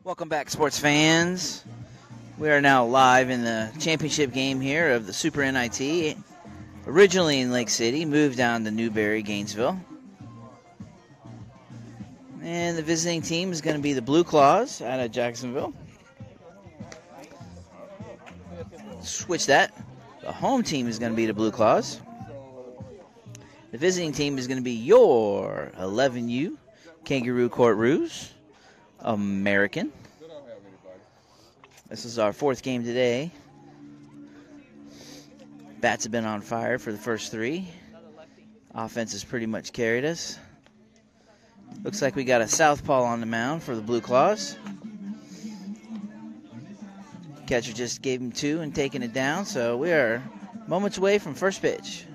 Welcome back, sports fans. We are now live in the championship game here of the Super NIT. Originally in Lake City, moved down to Newberry, Gainesville. And the visiting team is going to be the Blueclaws out of Jacksonville. Switch that. The home team is going to be the Blueclaws. The visiting team is going to be your 11U Kangaroo Court Roos, American. This is our fourth game today. Bats have been on fire for the first three. Offense has pretty much carried us. Looks like we got a southpaw on the mound for the Blueclaws. Catcher just gave him two and taking it down, so we are moments away from first pitch.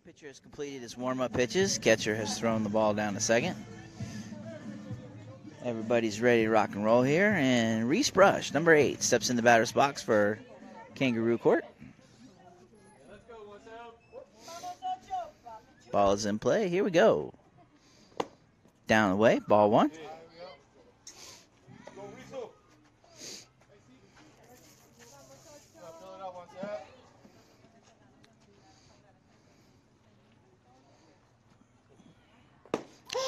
Pitcher has completed his warm-up pitches. Catcher has thrown the ball down to second. Everybody's ready to rock and roll here. And Reese Brush, number 8, steps in the batter's box for Kangaroo Court. Ball is in play. Here we go. Down the way. Ball 1.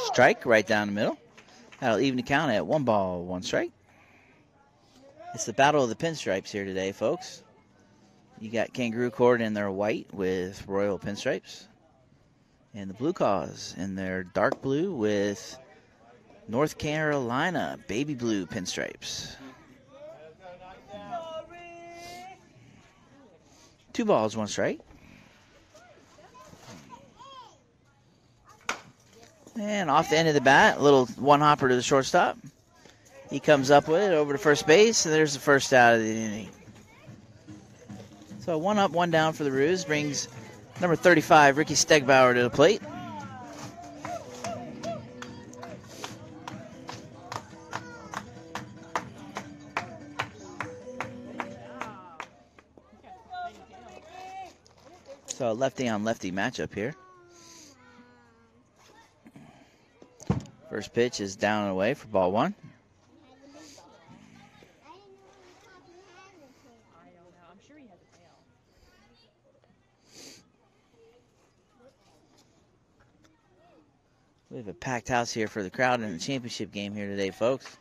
Strike right down the middle. That'll even the count at 1 ball, 1 strike. It's the battle of the pinstripes here today, folks. You got Kangaroo Court in their white with royal pinstripes. And the Blueclaws in their dark blue with North Carolina baby blue pinstripes. 2 balls, 1 strike. And off the end of the bat, a little one-hopper to the shortstop. He comes up with it over to first base, and there's the first out of the inning. So 1 up, 1 down for the Roos. Brings number 35, Ricky Stegbauer, to the plate. So a lefty-on-lefty matchup here. First pitch is down and away for ball 1. We have a packed house here for the crowd in the championship game here today, folks.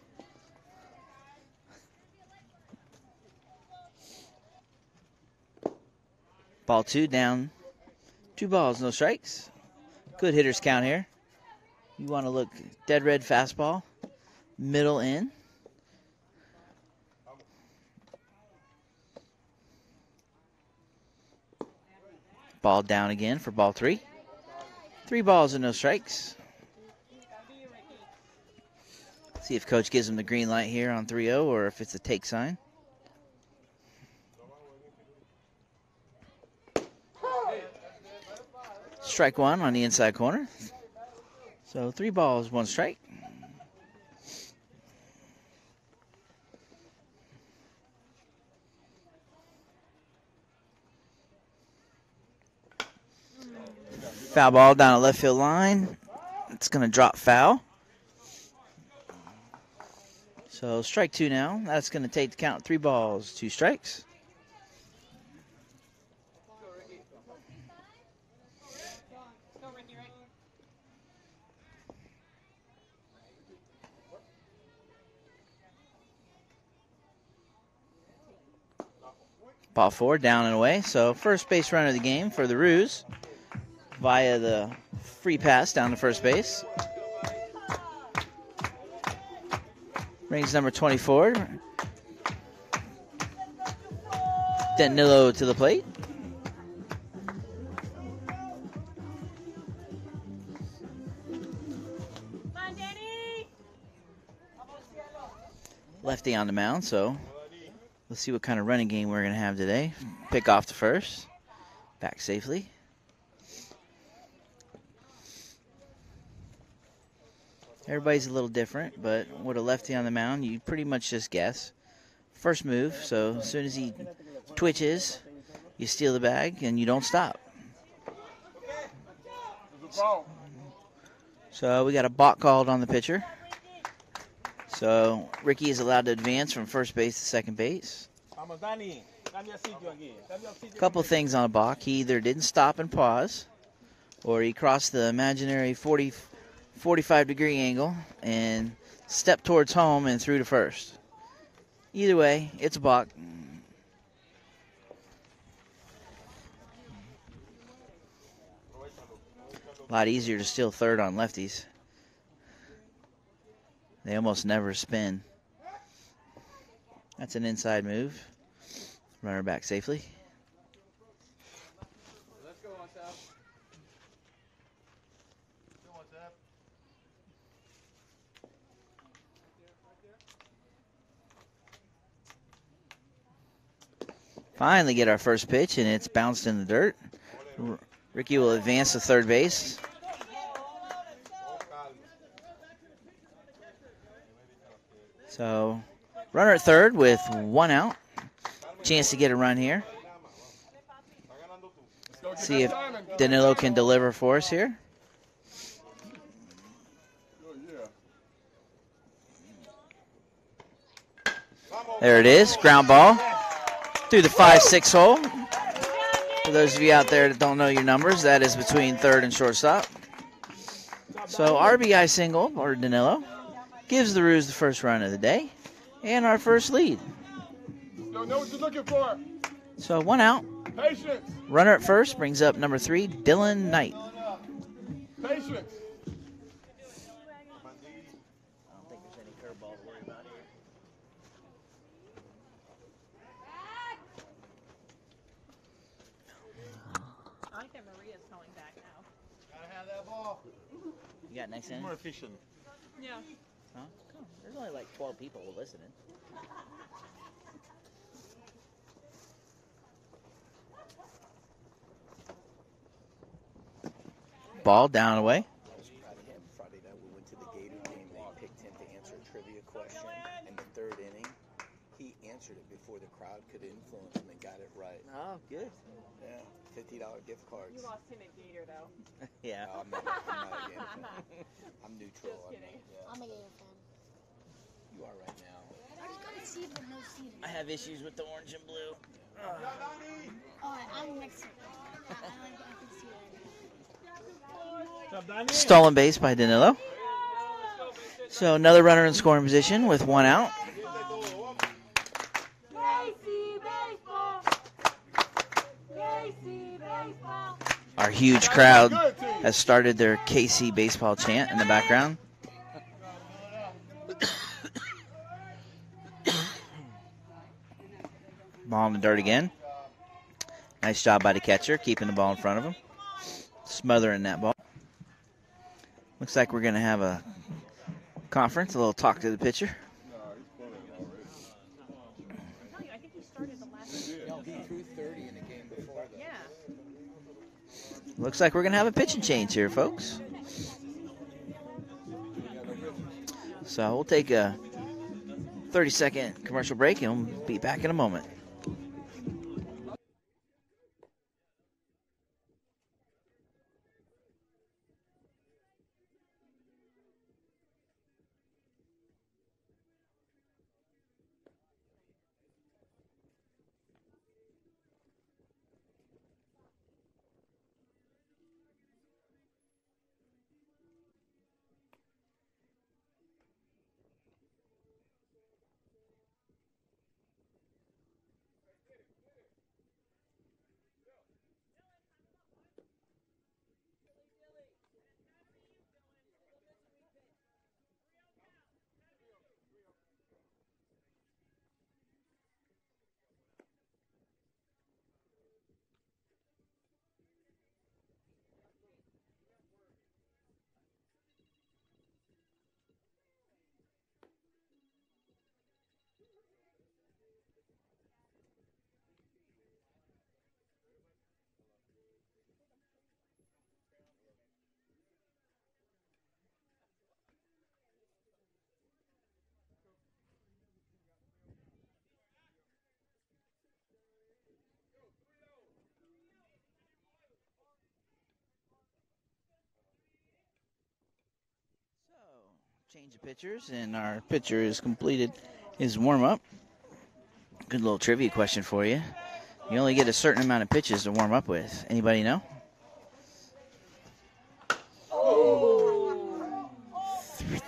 Ball 2 down. 2 balls, no strikes. Good hitters count here. You want to look dead red fastball, middle in. Ball down again for ball 3. 3 balls and no strikes. See if coach gives him the green light here on 3-0 or if it's a take sign. Strike 1 on the inside corner. So 3 balls, 1 strike. Foul ball down the left field line. It's going to drop foul. So strike 2 now. That's going to take the count 3 balls, 2 strikes. Ball 4, down and away. So first base runner of the game for the Roos via the free pass down to first base. Brings number 24, Danilo, to the plate. lefty on the mound, so let's see what kind of running game we're going to have today. Pick off the first. Back safely. Everybody's a little different, but with a lefty on the mound, you pretty much just guess. First move, so as soon as he twitches, you steal the bag and you don't stop. So we got a balk called on the pitcher. So Ricky is allowed to advance from first base to second base. A couple things on a balk. He either didn't stop and pause, or he crossed the imaginary 45-degree angle and stepped towards home and threw to first. Either way, it's a balk. A lot easier to steal third on lefties. They almost never spin. That's an inside move. Runner back safely. Finally get our first pitch, and it's bounced in the dirt. Ricky will advance to third base. So, runner at third with one out. Chance to get a run here. See if Danilo can deliver for us here. There it is, ground ball through the 5-6 hole. For those of you out there that don't know your numbers, that is between third and shortstop. So RBI single, or Danilo, gives the Roos the first run of the day and our first lead. Don't know what you're looking for. So one out. Patience. Runner at first brings up number 3, Dylan Knight. Patience. I don't think there's any curveball to worry about here. I like that Maria's calling back now. Gotta have that ball. You got next inning? More efficient. Yeah. Huh? Oh, there's only like 12 people listening. Ball down and away. I was proud of him. Friday night we went to the Gator game. They picked him to answer a trivia question. In the third inning, he answered it before the crowd could influence him and got it right. Oh, good. Yeah, $50 gift cards. You lost him at Gator, though. Yeah. No, I'm not a Gator fan. I'm neutral. Just kidding. Yeah. I'm a Gator fan. You are right now. I just got a seed with no seed. I have issues with the orange and blue. Oh, I'm Mexican. I can see that. Stolen base by Danilo. So another runner in scoring position with one out. Our huge crowd has started their KC baseball chant in the background. Ball in the dirt again. Nice job by the catcher, keeping the ball in front of him. Smothering that ball. Looks like we're going to have a conference, a little talk to the pitcher. I think he started the last No, he threw 30 in the game before that. Yeah. Looks like we're going to have a pitching change here, folks. So we'll take a 30-second commercial break, and we'll be back in a moment. Change of pitchers, and our pitcher has completed his warm-up. Good little trivia question for you. You only get a certain amount of pitches to warm up with. Anybody know?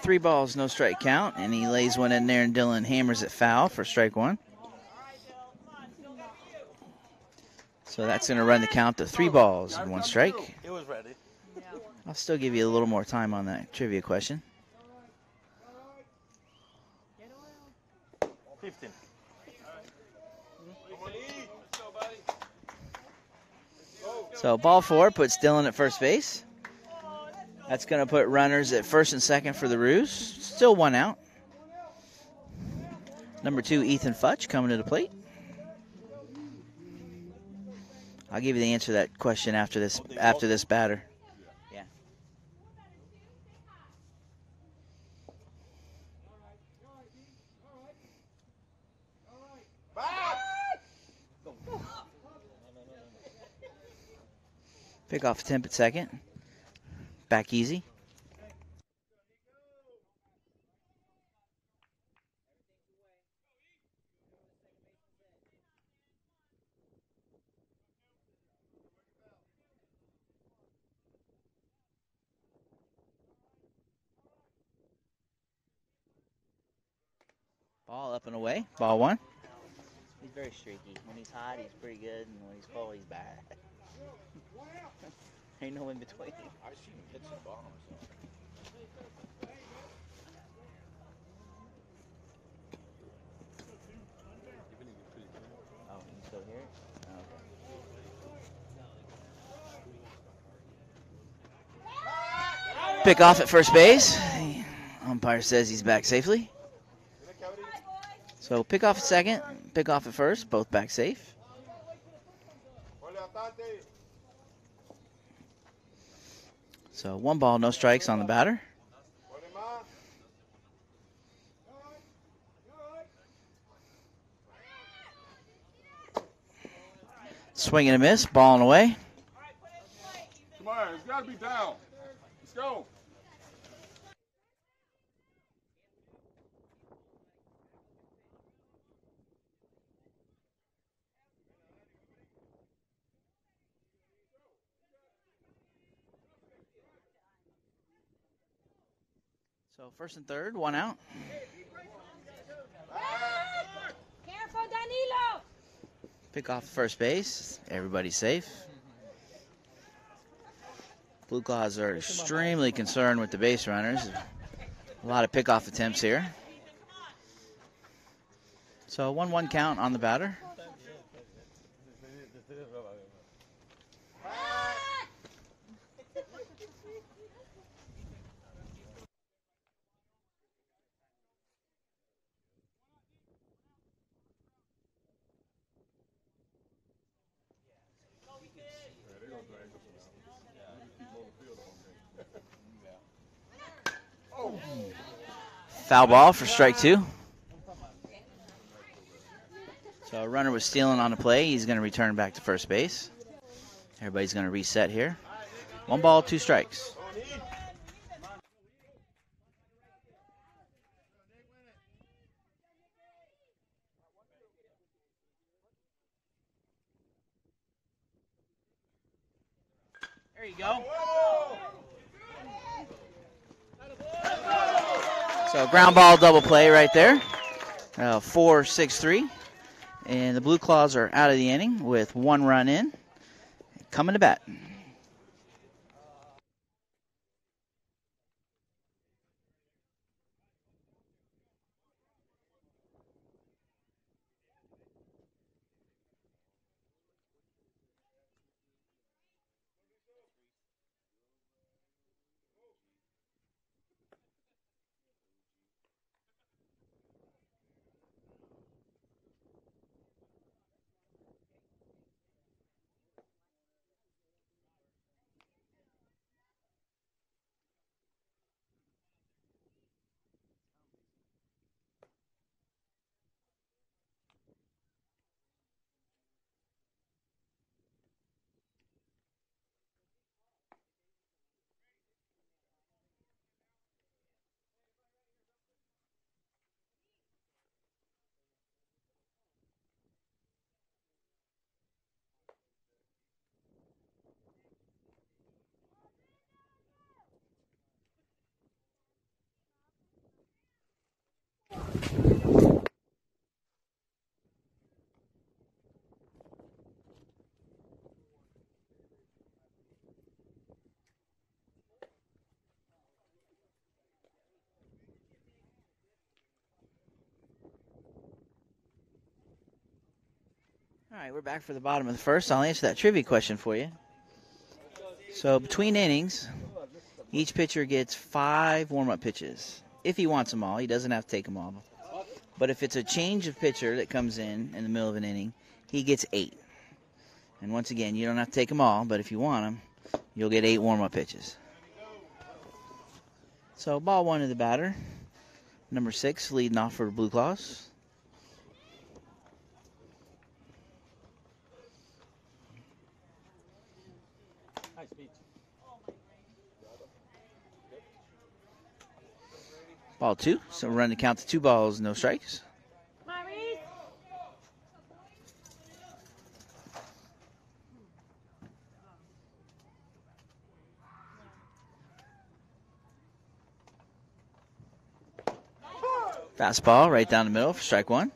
Three balls, no strike count, and he lays one in there, and Dylan hammers it foul for strike one. So that's going to run the count to 3 balls and 1 strike. It was ready. I'll still give you a little more time on that trivia question. 15. So ball 4 puts Dylan at first base. That's going to put runners at first and second for the Roos. Still 1 out. Number 2, Ethan Futch, coming to the plate. I'll give you the answer to that question after this batter. Yeah. Pick off attempt at second. Back easy. Ball up and away. Ball 1. He's very streaky. When he's hot, he's pretty good, and when he's cold, he's bad. Ain't no in between. I've seen him hit some bombs. Oh, you still hear it? Oh, okay. Pick off at first base. Umpire says he's back safely. So pick off at second, pick off at first, both back safe. So 1 ball, no strikes on the batter. Swing and a miss, ball and away. Come on, it's got to be down. Let's go. So first and third, 1 out. Careful, Danilo! Pick off first base. Everybody's safe. Blueclaws are extremely concerned with the base runners. A lot of pickoff attempts here. So 1-1 count on the batter. Foul ball for strike 2. So a runner was stealing on the play. He's going to return back to first base. Everybody's going to reset here. 1 ball, 2 strikes. There you go. So ground ball double play right there. 4-6-3. And the Blueclaws are out of the inning with 1 run in. Coming to bat. All right, we're back for the bottom of the first. I'll answer that trivia question for you. So between innings, each pitcher gets 5 warm-up pitches. If he wants them all, he doesn't have to take them all. But if it's a change of pitcher that comes in the middle of an inning, he gets 8. And once again, you don't have to take them all, but if you want them, you'll get 8 warm-up pitches. So ball 1 to the batter, number 6, leading off for the Blueclaws. Ball 2, so we're running the count to 2 balls, no strikes. Maurice. Fastball right down the middle for strike 1.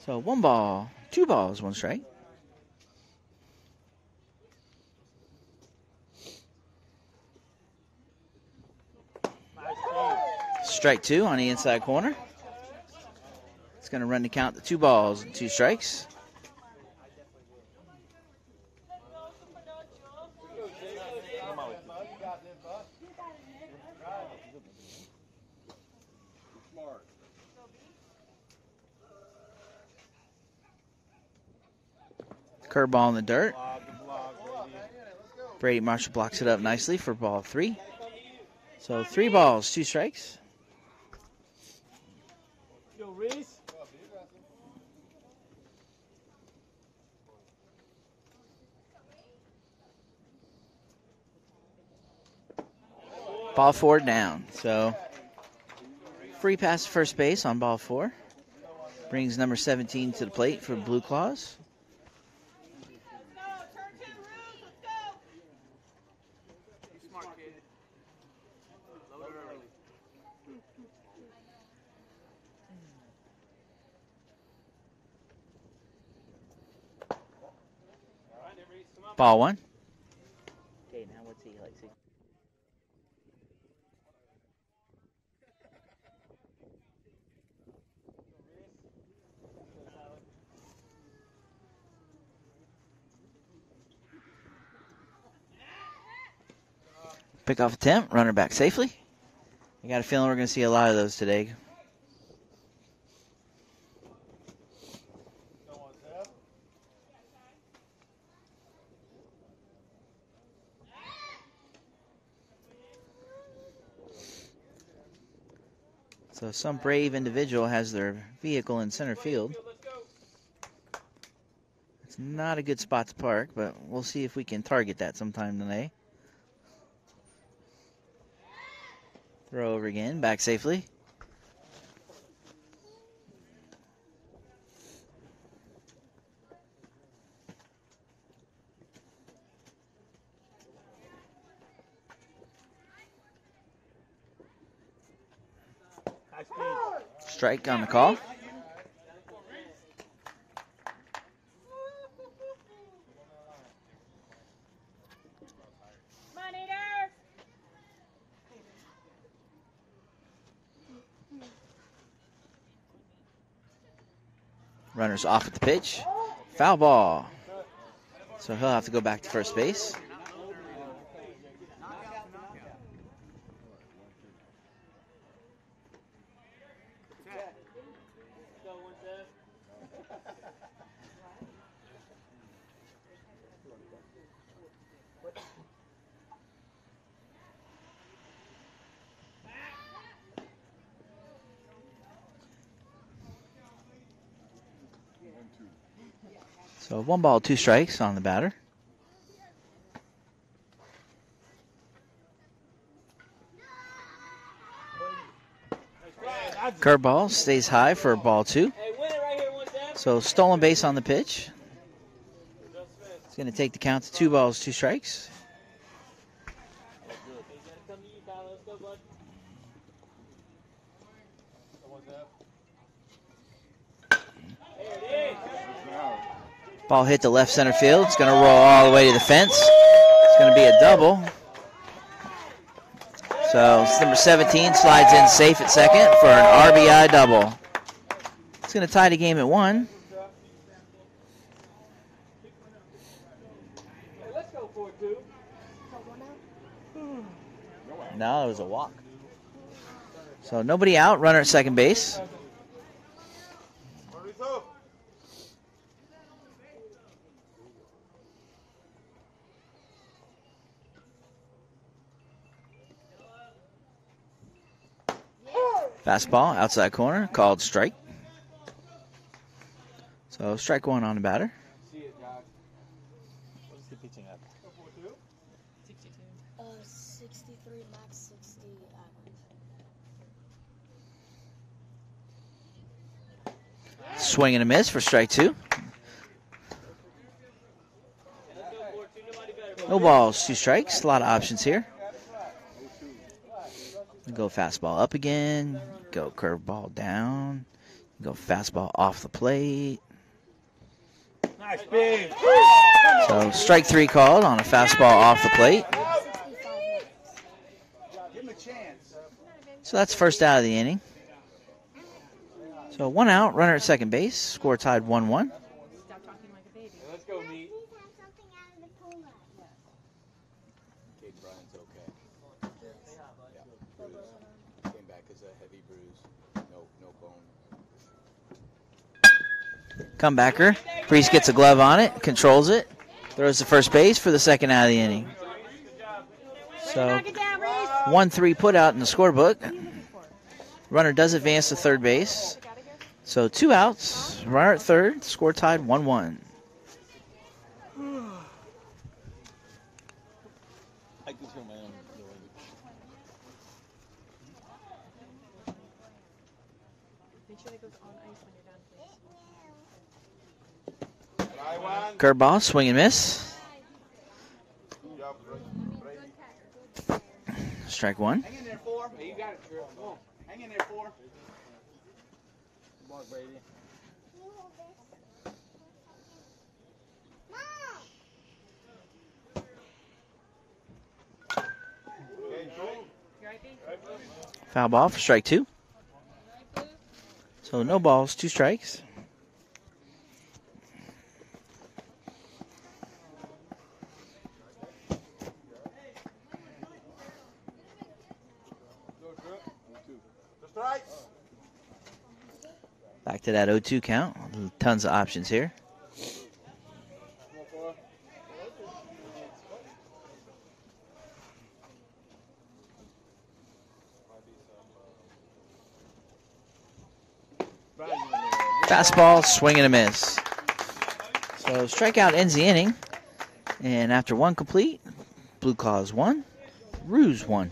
So 1 ball, 2 balls, 1 strike. Strike 2 on the inside corner. It's going to run the count to 2 balls and 2 strikes. Curveball in the dirt. Brady Marshall blocks it up nicely for ball 3. So 3 balls, 2 strikes. Ball 4 down. So free pass to first base on ball 4. Brings number 17 to the plate for Blueclaws. Ball 1. Okay, now what's he like? Pick off attempt, runner back safely. I got a feeling we're going to see a lot of those today. So some brave individual has their vehicle in center field. It's not a good spot to park, but we'll see if we can target that sometime today. Throw over again, back safely. Strike on the call. Runner's off at the pitch. Foul ball. So he'll have to go back to first base. So 1 ball, 2 strikes on the batter. Curveball stays high for ball 2. So stolen base on the pitch. It's going to take the count to 2 balls, 2 strikes. Ball hit to left center field. It's going to roll all the way to the fence. It's going to be a double. So number 17 slides in safe at second for an RBI double. It's going to tie the game at 1. No, it was a walk. So nobody out, runner at second base. Fastball, outside corner, called strike. So strike 1 on the batter. What's he pitching at? 63, max 60 average. Swing and a miss for strike 2. No balls, 2 strikes. A lot of options here. Go fastball up again. Go curveball down. Go fastball off the plate. Nice pitch. So strike 3 called on a fastball off the plate. Give him a chance. So that's first out of the inning. So 1 out, runner at second base. Score tied 1-1. Stop talking like a baby. Let's go, meet. Kate Bryant's okay. Yeah, bruise. Came back as a heavy bruise. No bone. Comebacker. Priest gets a glove on it, controls it, throws to first base for the second out of the inning. So 1-3 put out in the scorebook. Runner does advance to third base. So 2 outs, runner at third, score tied 1-1. I can feel my own. Make sure that goes on ice when you're done, please. Curveball, swing and miss. Strike 1. Hang in there, 4. Hey, you got it, Drew. Come on. Hang in there, 4. Come on, Brady. Foul ball for strike 2. So no balls, 2 strikes. Back to that 0-2 count. Tons of options here. Fastball, swing and a miss. So strikeout ends the inning. And after 1 complete, Blueclaws 1, Ruse 1.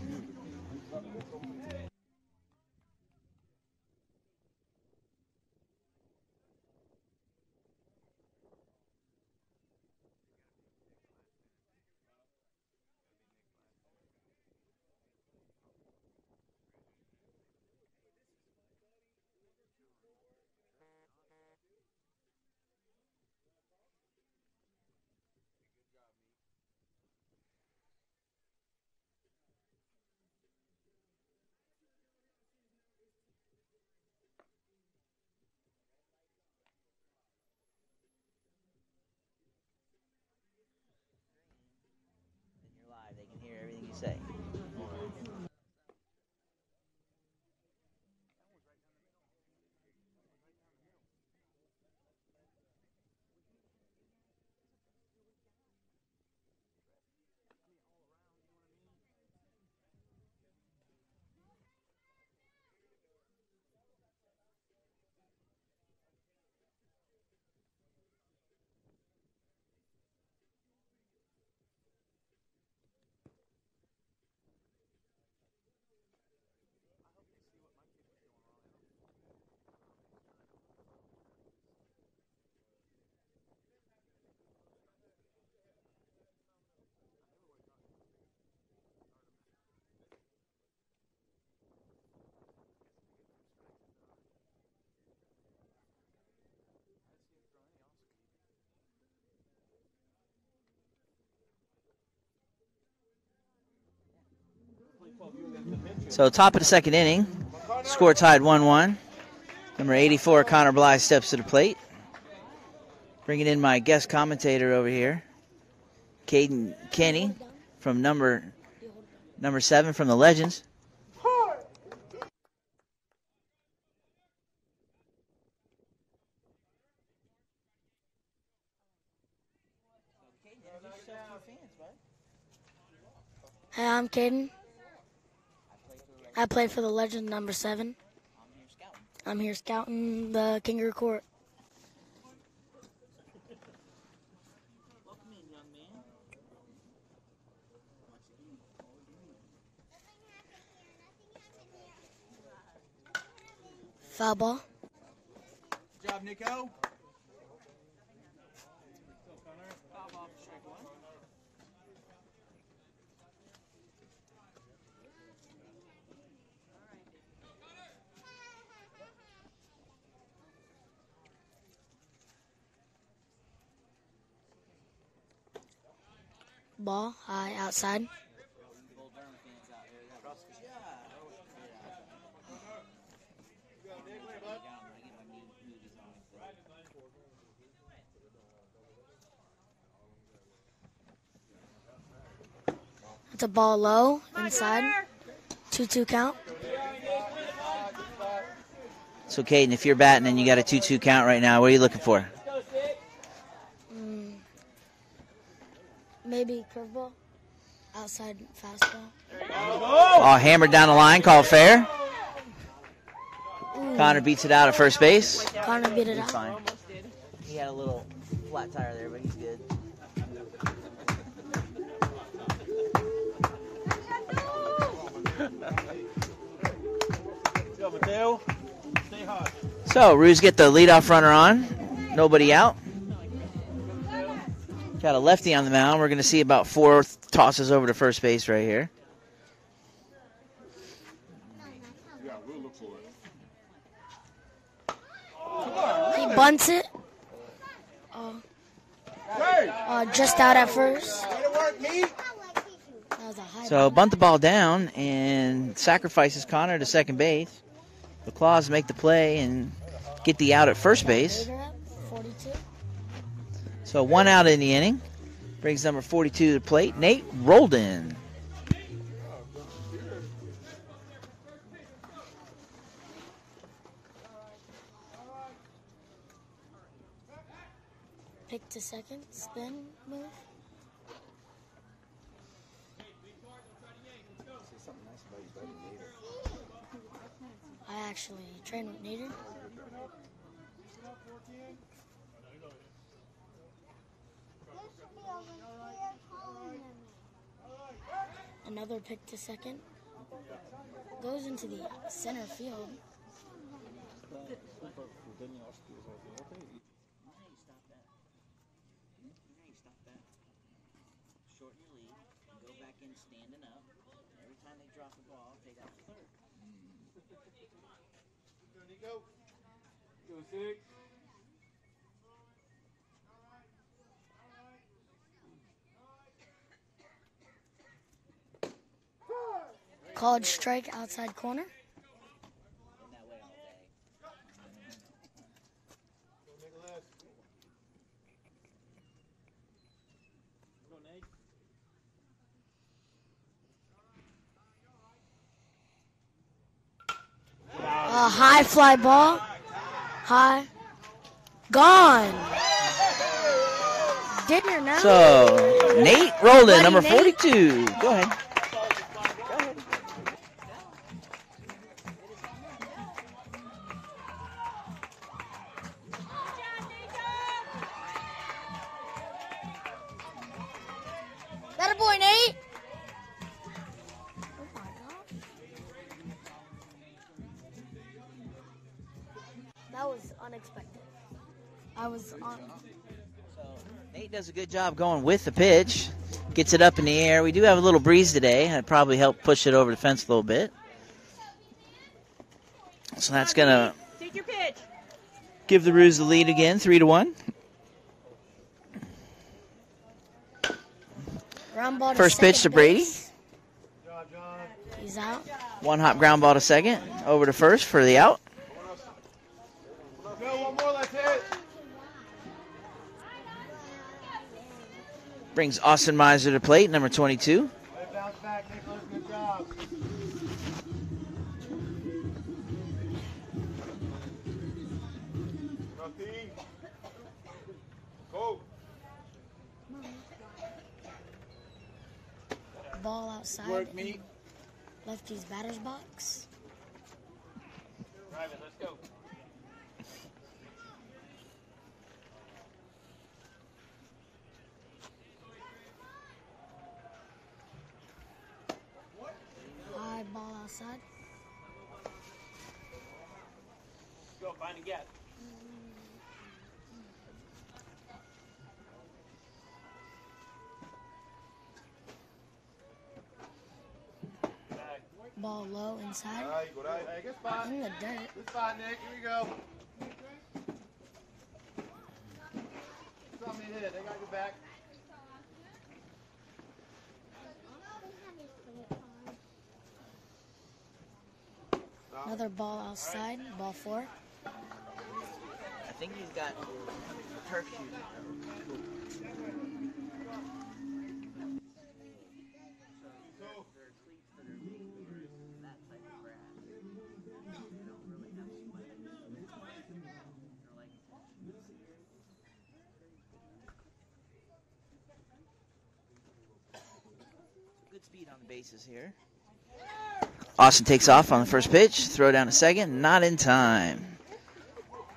So top of the second inning, score tied 1-1. Number 84, Connor Bly, steps to the plate. Bringing in my guest commentator over here, Caden Kenny from number 7 from the Legends. Hey, I'm Caden. I play for the Legend number 7. I'm here scouting the Kangaroo Court. Foul ball. Good job, Nico. Ball high outside. It's a ball low inside. 2-2 count. So, Caden, if you're batting and you got a 2-2 count right now, what are you looking for? Maybe curveball. Outside fastball. Oh, hammered down the line, called fair. Connor beats it out at first base. Connor beat it He's out. fine. He had a little flat tire there, but he's good. So, Ruse get the leadoff runner on. Nobody out. Got a lefty on the mound. We're going to see about 4 tosses over to first base right here. Yeah, we'll look for it. He bunts it. Just out at first. Way to work, Pete. That was a high So ball. bunt the ball down and sacrifices Connor to second base. The Claws make the play and get the out at first base. Later up, 42. So 1 out in the inning. Brings number 42 to the plate, Nate Roldan. Pick to second, spin, move. I actually train with Nader. Another pick to second. Goes into the center field. Shorten your lead and go back in standing up. Every time they drop the ball, take out the third. Nico. Go 6. Called strike outside corner. Been that way all day. A high fly ball. High. Gone. Dinner now. So Nate Roldan, Buddy number Nate. 42. Go ahead. That a boy, Nate. Oh my God. That was unexpected. I was on. So Nate does a good job going with the pitch. Gets it up in the air. We do have a little breeze today. That probably helped push it over the fence a little bit. So that's going to Take your pitch. give the Roos the lead again, 3-1. Ground ball to First pitch second to Brady. base. He's out. One hop ground ball to second. Over to first for the out. Go, one more, that's it. Brings Austin Miser to plate, number 22. Bounce back, Nicholas. Good job. Nothing. Go. Ball outside. Work, meet. Lefty's batter's box. Drive it, let's go. High ball outside. Go, find a gap. Ball low inside. Right, good, right. Good spot. In the dirt. Good spot, Nick. Here we go. Something hit. They got your back. Another ball outside. Ball 4. I think he's got turf shoes. Good speed on the bases here. Austin takes off on the first pitch. Throw down to second. Not in time.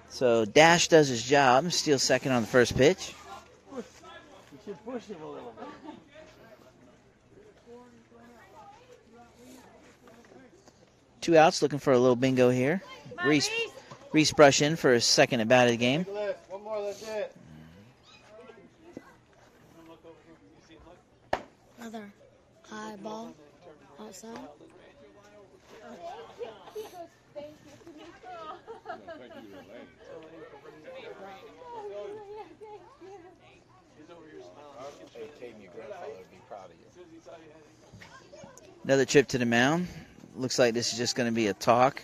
So Dash does his job. Steals second on the first pitch. You should push him a little bit. Two outs, looking for a little bingo here. Reese brush in for his second at bat of the game. Nicholas, one more, that's it. Another high ball outside. Hey, Caden, your grandfather would be proud of you. Another trip to the mound. Looks like this is just going to be a talk.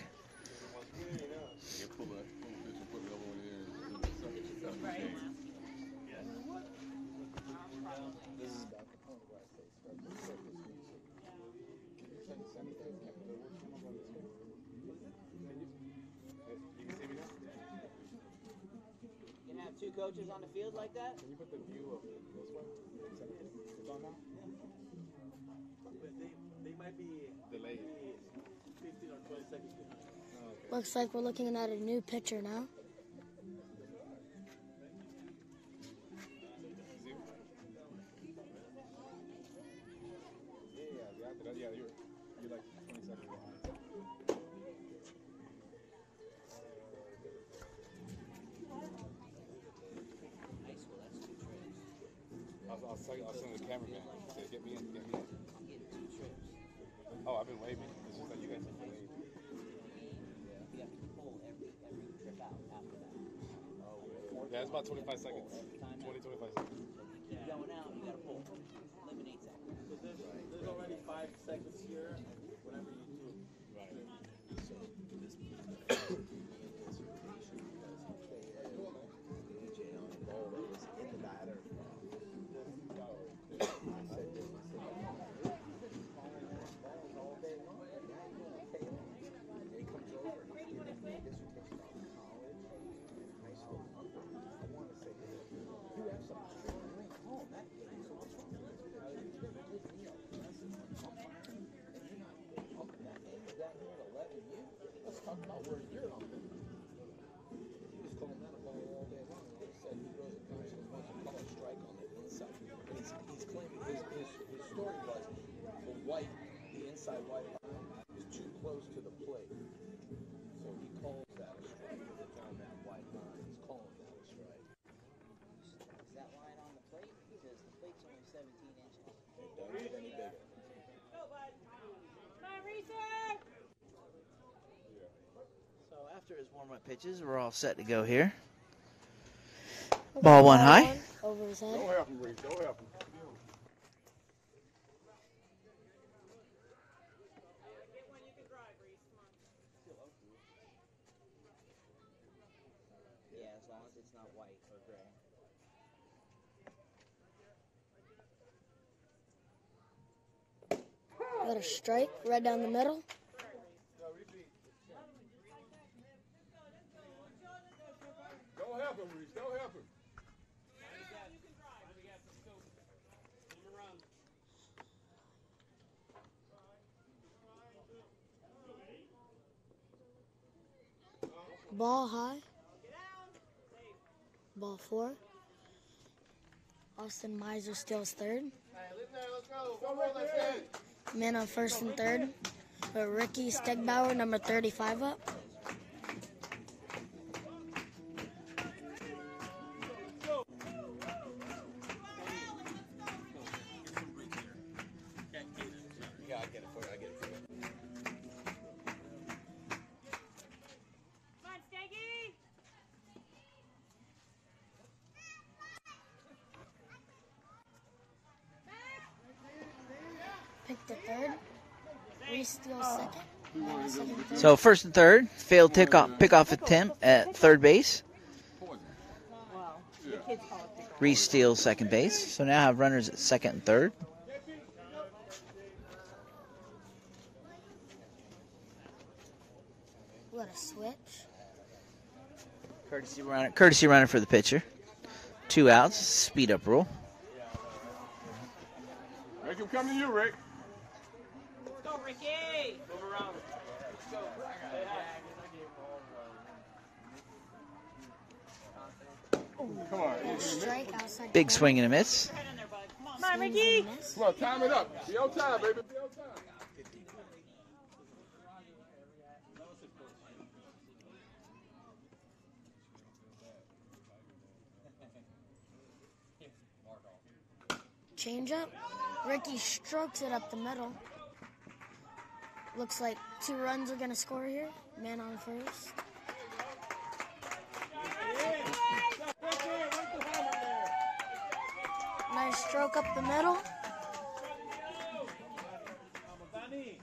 You can have two coaches on the field like that? Can you put the view of this one? It's on now? They might be Delayed. 15 or 20 seconds behind. Looks like we're looking at a new pitcher now. Yeah, you're like 20 seconds behind. I'll send the cameraman. Say, get me in. I'm getting 2 trips. Oh, I've been waving. It's just that you guys have been waving. You have to pull every trip out after that. Yeah, it's about 25 seconds. 20, 25 seconds. Keep going out, you gotta pull. Eliminates that. There's already 5 seconds here. Whatever you do. Right. So this DJ on the ball that was in the batter. Let's talk about where you're on. He was calling that a ball all day long. And all of a sudden, he throws a punch and wants to call a strike on the inside. And he's claiming his story was the white, the inside white line is too close to the plate. So he calls that a strike. It's on that white line. He's calling that a strike. Is that line on the plate? Because the plate's only 17 inches. It don't get any bigger. So after his warm-up pitches, we're all set to go here. Ball 1 high. Over his head. Don't help him, Reese. Don't help him. as long as it's not white or gray. Got a strike right down the middle. Don't help him, Reese. Don't help him. Ball high. Ball 4. Austin Miser steals third. Men on first and third. But Ricky Stegbauer, number 35, up. Yeah, I get it for you. I get it for you. Come on, Steggy! Pick the third. Reese steals second. Second, third. So first and third, failed pick-off attempt at third base. Well, the kids call it pickle. Reese steals second base. So now have runners at second and third. What a switch. Courtesy runner for the pitcher. 2 outs, speed up rule. Make him come to you, Rick. Let's go, Ricky! Move around. Let's go. Come on. Strike outside. Big swing and a miss. Head in there, bud. Come on, Swings and a Ricky! miss. Come on, time it up. Be on time, baby. Be on time. Change up. Ricky strokes it up the middle. Looks like 2 runs are going to score here. Man on first. Nice stroke up the middle. Danny.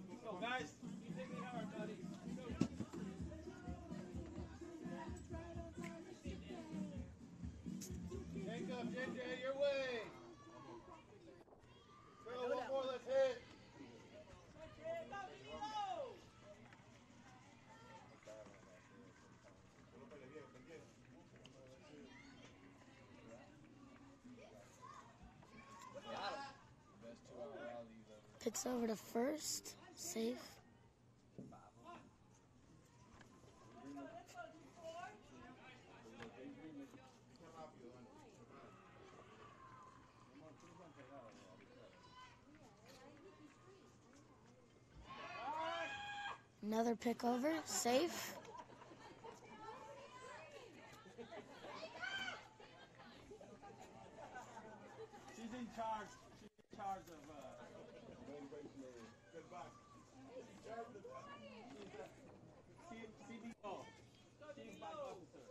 Let's go, guys. Keep taking it hard, buddy. Jacob, JJ, your way. Phil, one more, let's hit. Picks over to first. Safe. Another pick over. Safe. She's in charge. She's in charge of good box. She's CBO. Chief Box Officer.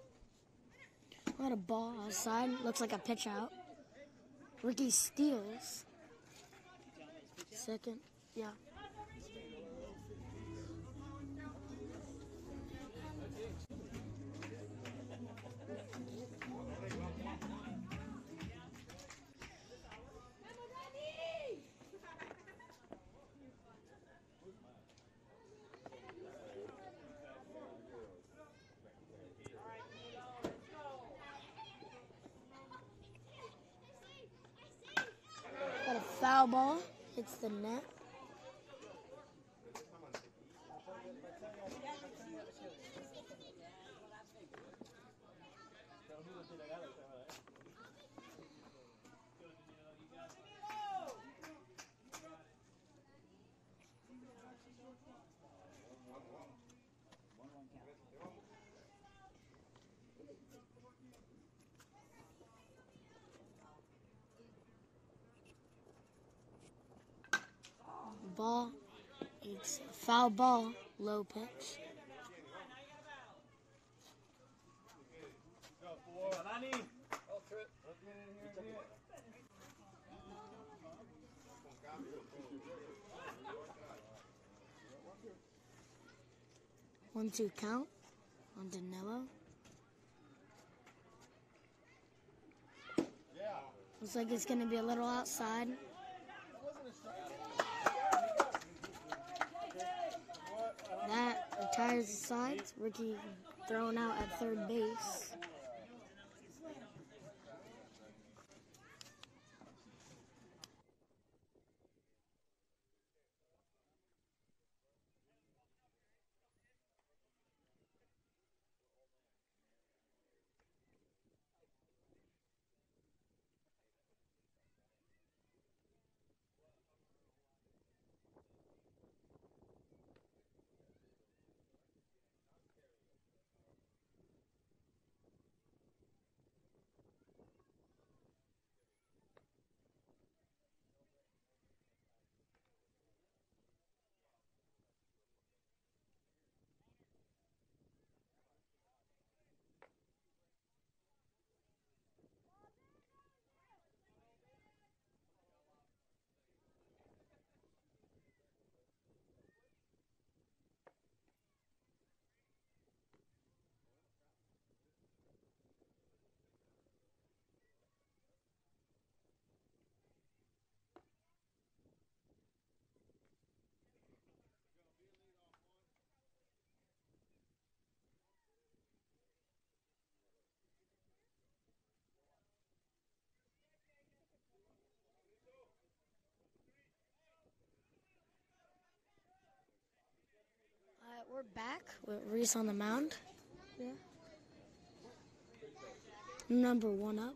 What a ball outside. Looks like a pitch out. Ricky steals. Second. Yeah. Got a foul ball. Hits the net. Ball. It's a foul ball. Low pitch. Go, four. Danny. One, 2 count on Danilo. Looks like it's going to be a little outside. That retires the sides. Ricky thrown out at third base. We're back with Reese on the mound. Yeah. Number 1 up.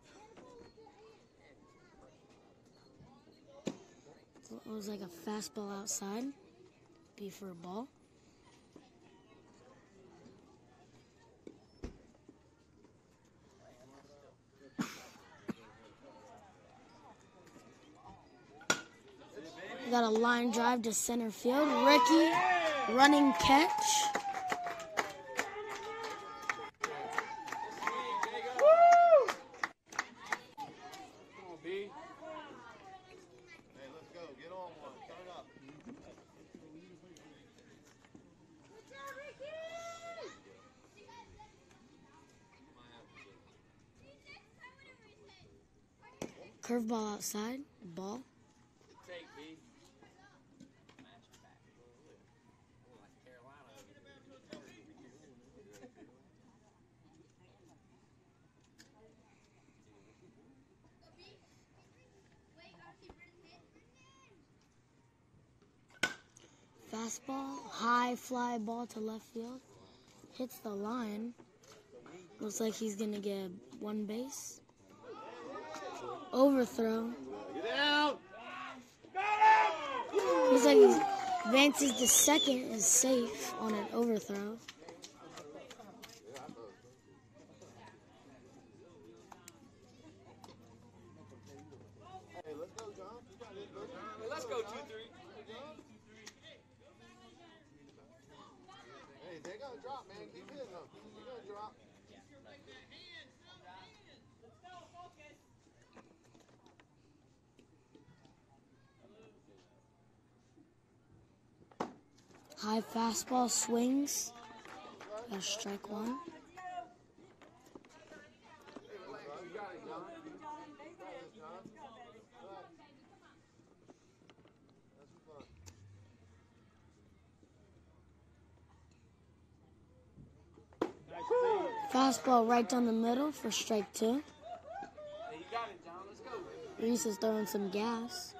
It was like a fastball outside. Be for a ball. We got a line drive to center field. Ricky, running catch. Curveball outside, ball. Fastball, high fly ball to left field. Hits the line. Looks like he's going to get 1 base. Overthrow. Get out! Looks like he advances to second, is safe on an overthrow. Hey, let's go, John. Let's go, 2-3. Hey, they gotta drop, man. Keep hitting them. They're gonna drop. High fastball swings. That's strike 1. Fastball right down the middle for strike 2. Reese is throwing some gas.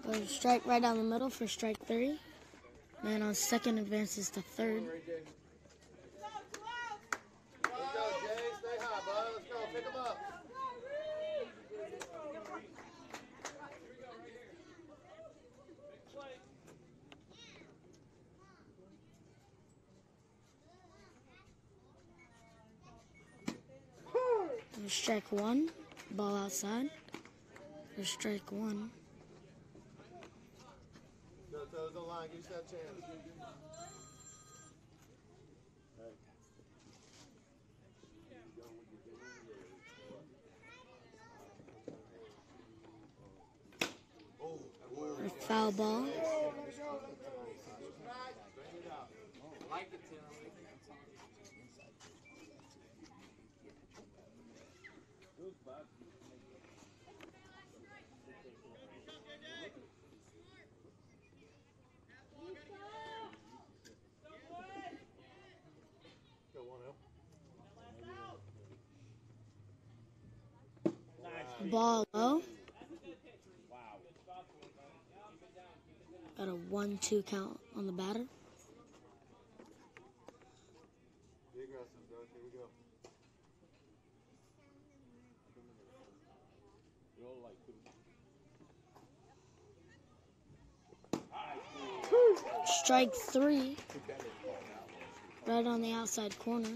Goes strike right down the middle for strike 3. Man on second advances to third. Strike 1, ball outside for strike 1. Go toes the line, give yourself a chance. Foul ball. Ball low. Got a 1-2 count on the batter. Strike 3. Right on the outside corner.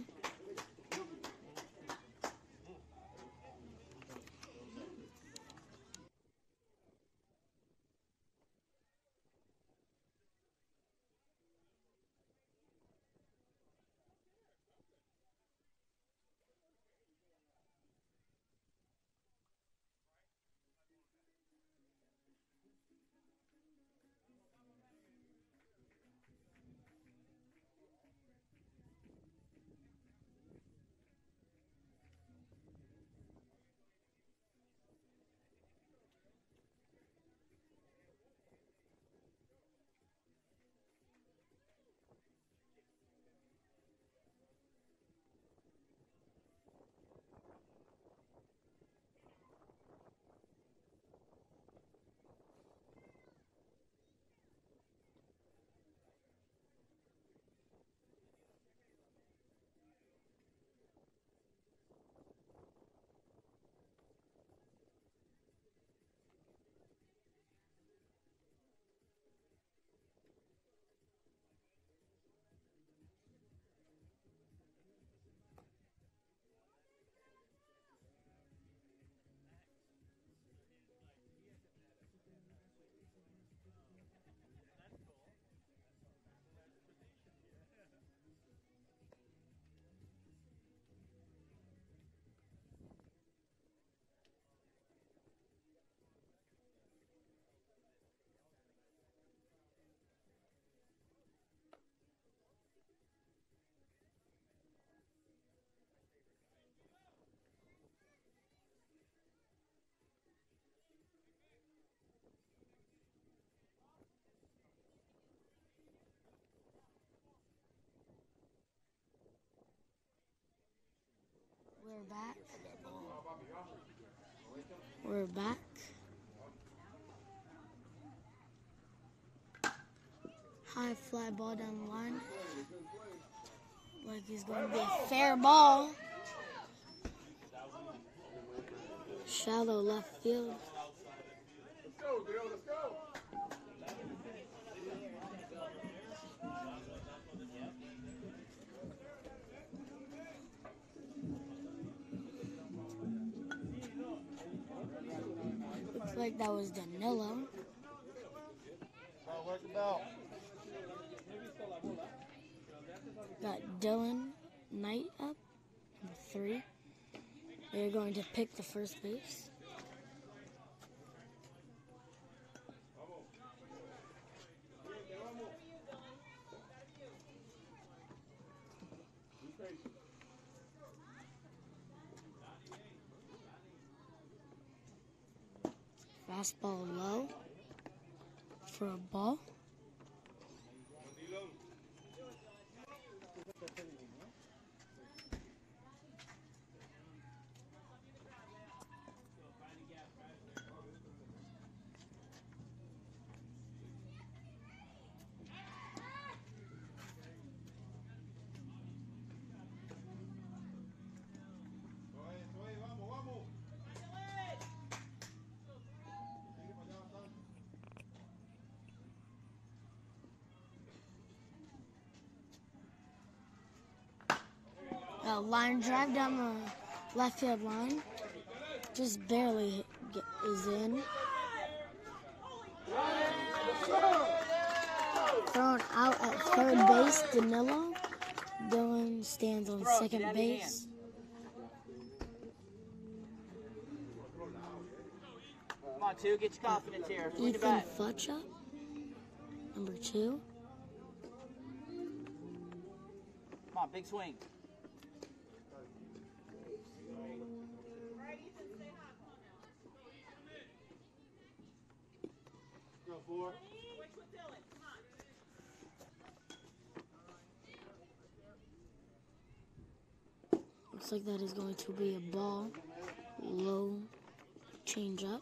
We're back. We're back. High fly ball down the line. Like he's going to be a fair ball. Shallow left field. Let's go, Dale, let's go. Looks like that was Danilo. Got Dylan Knight up, number 3. They're going to pick the first base. Fastball low for a ball. Line drive down the left field line. Just barely is in. Thrown out at third base, Danilo. Dylan stands on second base. Come on, two, get your confidence here. Swing it Ethan back. Futch up. number 2. Come on, big swing. Go 4. Looks like that is going to be a ball. Low change up.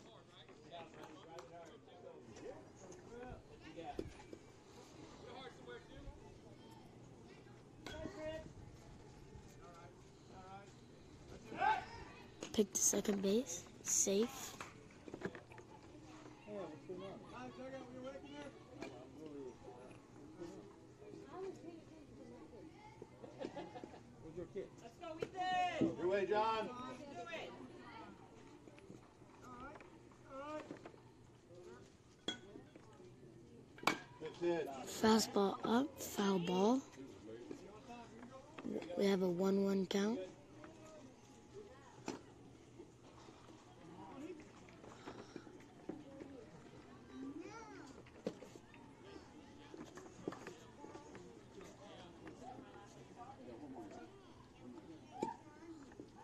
Pick to second base. Safe. Your way, John. That's it. Fastball up. Foul ball. We have a 1-1 count.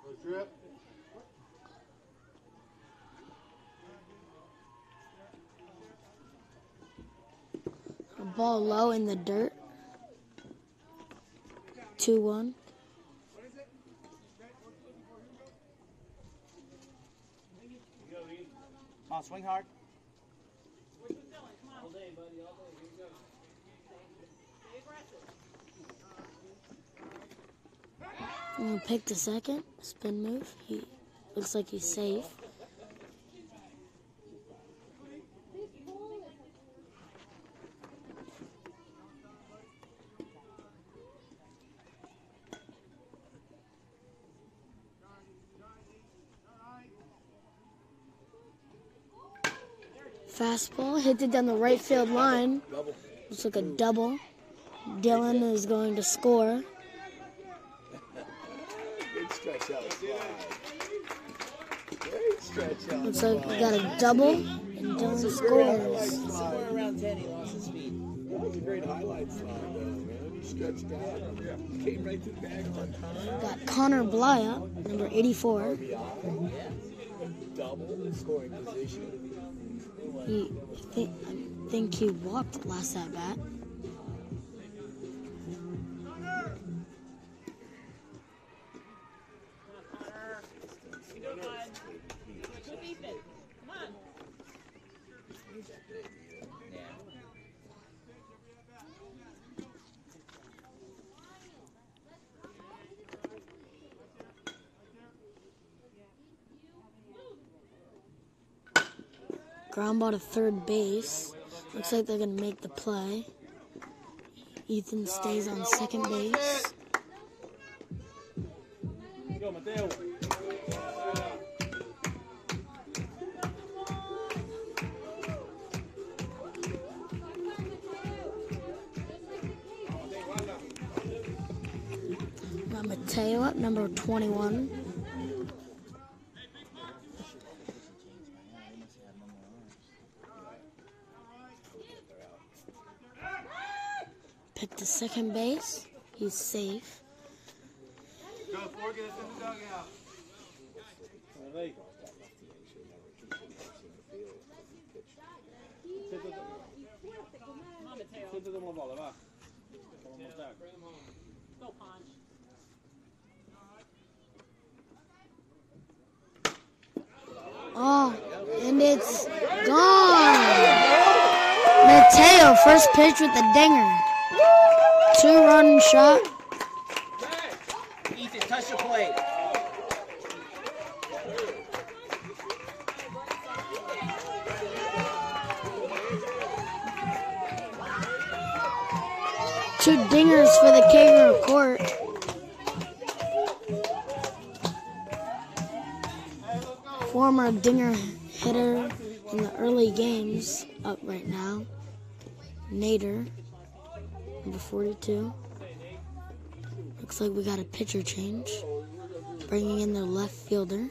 Go trip. A ball low in the dirt. 2-1. Come on, swing hard. I'm gonna pick the second. Spin move. He looks like he's safe. Fastball hit it down the right field line. Looks like a double. Dylan is going to score. Big stretch out fly. Great stretch out. Looks like we got a double, and Dylan scores. Somewhere around 10, he lost his speed. That was a great highlight fly, though, man. He stretched out. Came right to the bag on time. Got Connor Blya, number 84. Double scoring position. I think he walked last at bat. Ground ball to third base. Looks like they're going to make the play. Ethan stays on second base. Go, Mateo. Got Mateo up, number 21. Pick to second base. He's safe. Go 4, get us in the dugout. Ahí. Siéntate como la bola, va. Como montar. Go, Ponch. Oh, and it's gone. Mateo, first pitch with the dinger. 2-run shot. Ethan, touch the plate. Two dingers for the Kangaroo Court. Former dinger hitter in the early games up right now. Nader, number 42. Looks like we got a pitcher change. Bringing in their left fielder.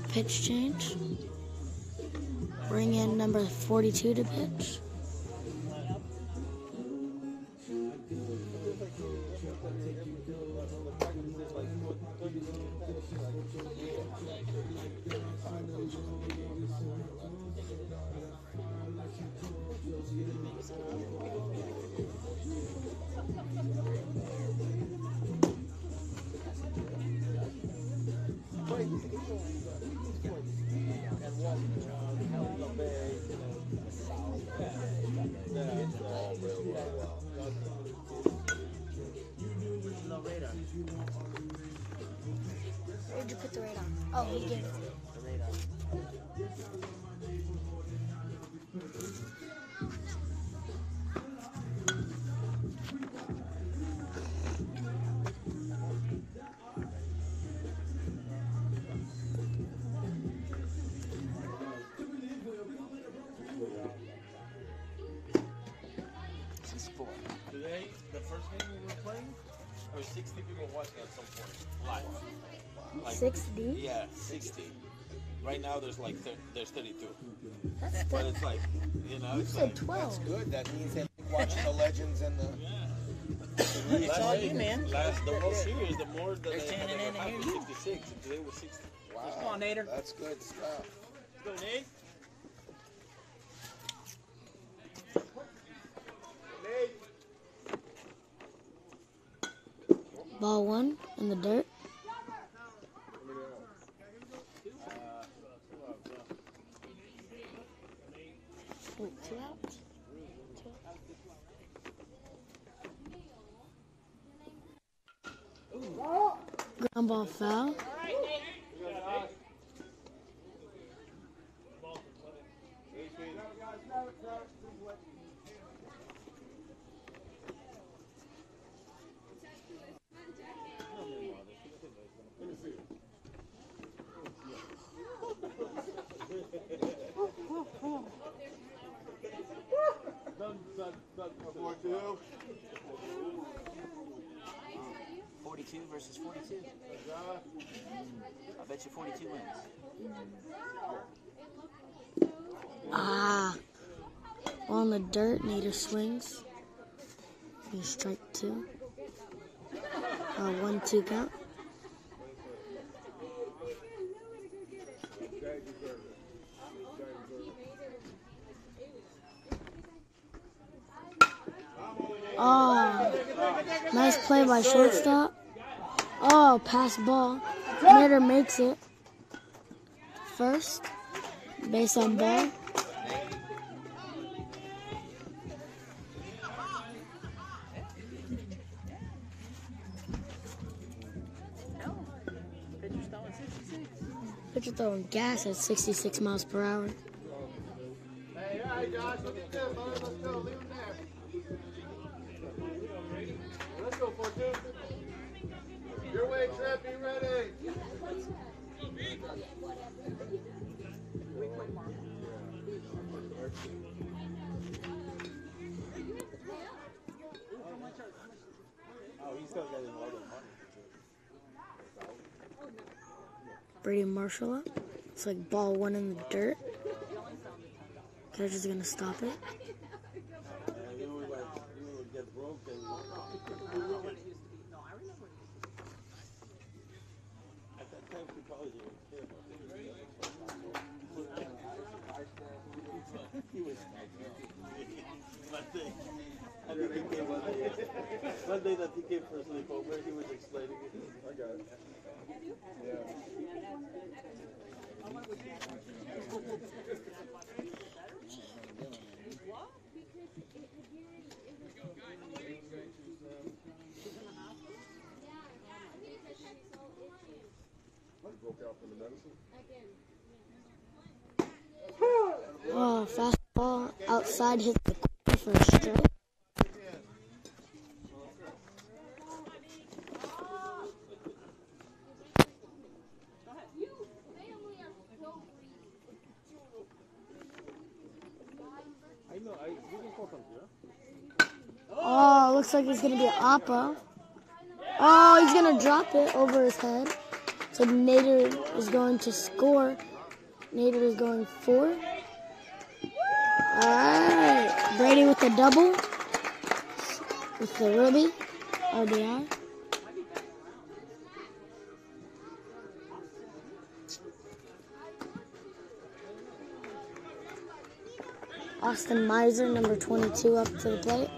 pitch change. Bring in number 42 to pitch. Where'd you put the radar? Oh, he gave it to me. The radar. This is 4. Today, the first game we were playing, there were 60 people watching at some point live. Like, 6D? Yeah, 60. Right now, there's like there's 32. That's But the, it's like, you know, you it's said like 12. Good. That means they're watching the legends and the. It's all you, man. The World Series, the more that They're they tuning in to have hear was you. 66, and today was 60. Wow. Come on, Nader. That's good stuff. Let's go, Nate. Ball 1 in the dirt. Wait, 2 outs? Ground ball foul. More two. 42 versus 42. I bet you 42 wins. Ah. On the dirt, Nader swings. You strike 2. 1-2 count. Oh, nice play by shortstop. Oh, pass ball. Nader makes it. First, base on ball. Pitcher throwing gas at 66 miles per hour. Hey, all right, Josh, look at this. Let's go. Leave him there. Let's go, 4-2. Your way, Trent. Be ready. Oh, he's still getting a lot of money. Brady Marshall up. It's like ball 1 in the dirt. Catcher's gonna stop it. And you would get broke and at that time he probably didn't care about it. He was one day that he came for a sleepover, he was explaining it. I got it. Yeah. Broke out from the medicine. Oh, fastball outside hits the corner for a strike. Oh, looks like he's gonna be an oppo. Oh, he's gonna drop it over his head. So Nader is going to score. Nader is going 4. Alright. Brady with the double. With the Ruby. RBI. Austin Miser, number 22, up to the plate.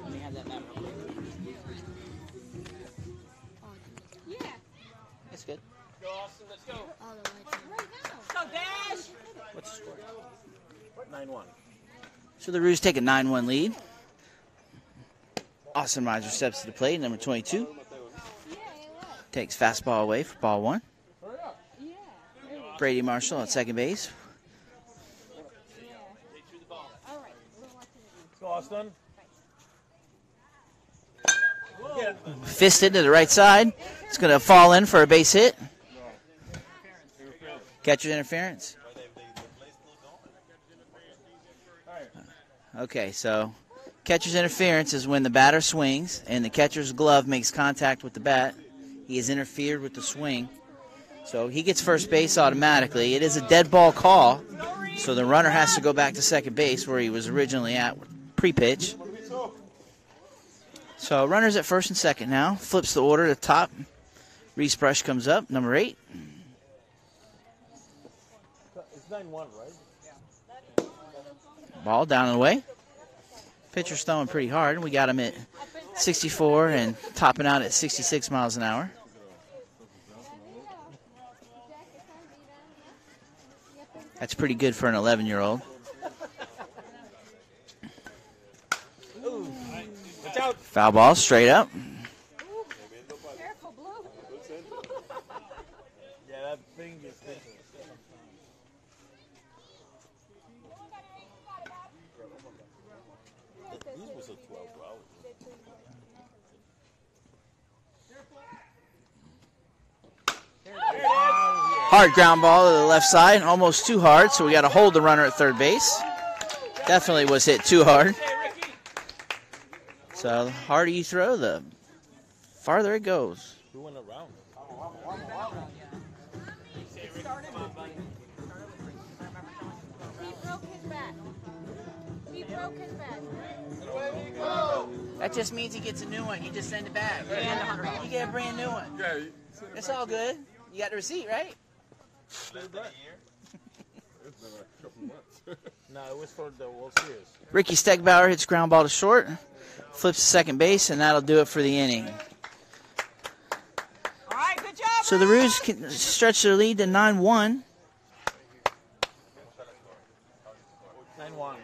Let me have that map. That's good. Go, Austin, let's go. Go, Dash! What's the score? 9-1. So the Roos take a 9-1 lead. Austin Miser steps to the plate, number 22. Takes fastball away for ball 1. Brady Marshall at second base. Go, Austin. Fisted to the right side. It's going to fall in for a base hit. Catcher's interference. Okay, so catcher's interference is when the batter swings and the catcher's glove makes contact with the bat. He has interfered with the swing. So he gets first base automatically. It is a dead ball call, so the runner has to go back to second base where he was originally at pre-pitch. So runners at first and second now. Flips the order to top. Reese Brush comes up, number 8. It's 9-1, right? Ball down and away. Pitcher's throwing pretty hard. We got him at 64 and topping out at 66 miles an hour. That's pretty good for an 11-year-old. Watch out. Foul ball, straight up. Careful, Blue. Yeah, that thing is thinking. This was a 12, bro. Hard ground ball to the left side, almost too hard, so we got to hold the runner at third base. Definitely was hit too hard. So the harder you throw, the farther it goes. Who went around? He broke his back. He broke his back. That just means he gets a new one. You just send it back. You get a brand new one. Yeah, It's all good. You got the receipt, right? it's been a couple months. No, it was for the World Series. Ricky Stegbauer hits ground ball to short, flips to second base, and that'll do it for the inning. All right, good job. So the Roos can stretch their lead to 9-1. 9-1.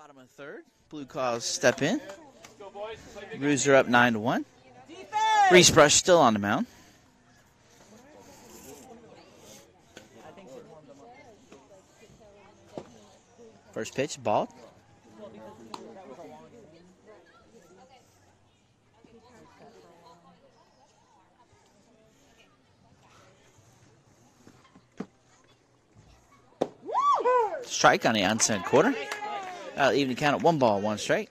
Bottom of the third. Blueclaws step in. Roos are up 9-1. Reese Brush still on the mound. First pitch, ball. Strike on the onside quarter. That'll even count at 1 ball, 1 strike.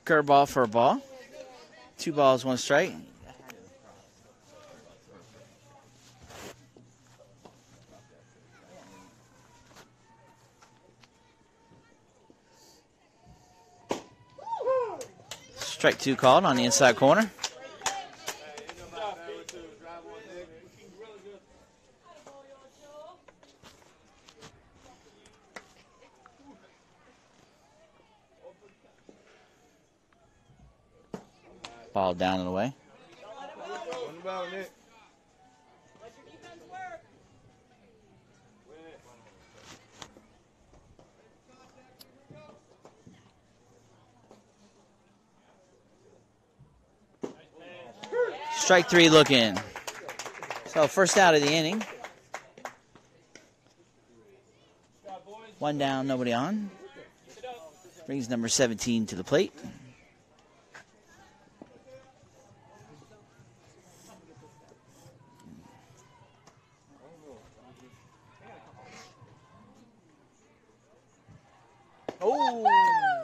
Curveball for a ball. 2 balls, 1 strike. Strike 2 called on the inside corner. Ball down and away. Strike 3 looking. So first out of the inning. 1 down, nobody on. Brings number 17 to the plate.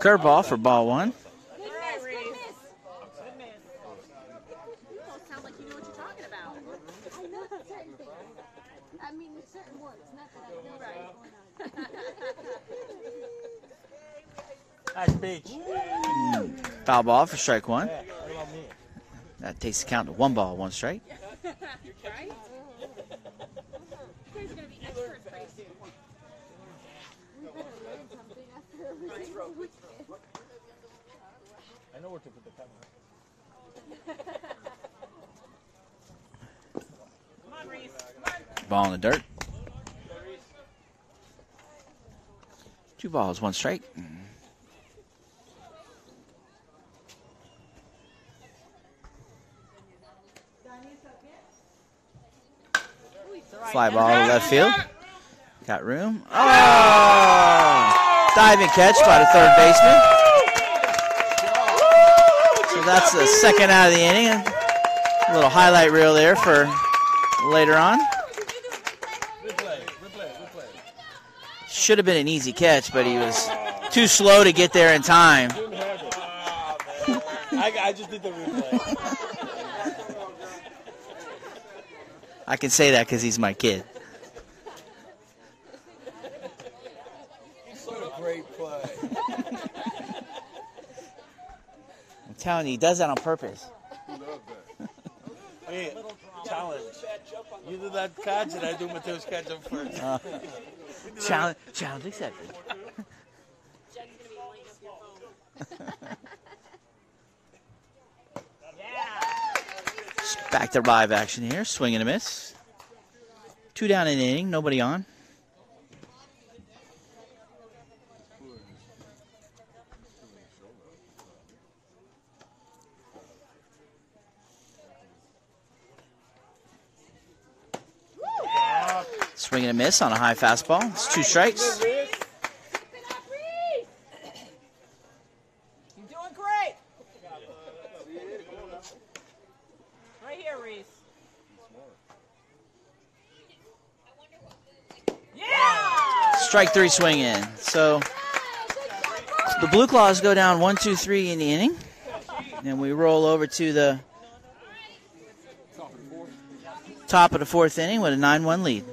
Curveball for ball 1. I mean, certain words, not that I know right. Nice pitch. Foul ball for strike 1. That takes the count to 1 ball, 1 strike. Right? You guys are going to be experts pretty soon. We better learn something after every weekend. I know where to put the camera. Come on, Reese. Come on. Ball in the dirt. 2 balls, 1 strike. Fly ball to left field. Got room. Oh! Diving catch by the third baseman. So that's the second out of the inning. A little highlight reel there for later on. Replay. Should have been an easy catch, but he was too slow to get there in time. I just did the replay. I can say that because he's my kid. What a great play. I'm telling you, he does that on purpose. Hey, challenge. You do that catch and I do Mateo's catch up first. Challenge accepted. Jen's going to be lighting up your phone. Back to live action here. Swing and a miss. 2 down in the inning. Nobody on. Swing and a miss on a high fastball. It's 2 strikes. You're doing great. Right here, Reese. Yeah! Strike 3 swing in. So the Blueclaws go down 1-2-3 in the inning. And we roll over to the top of the 4th inning with a 9-1 lead.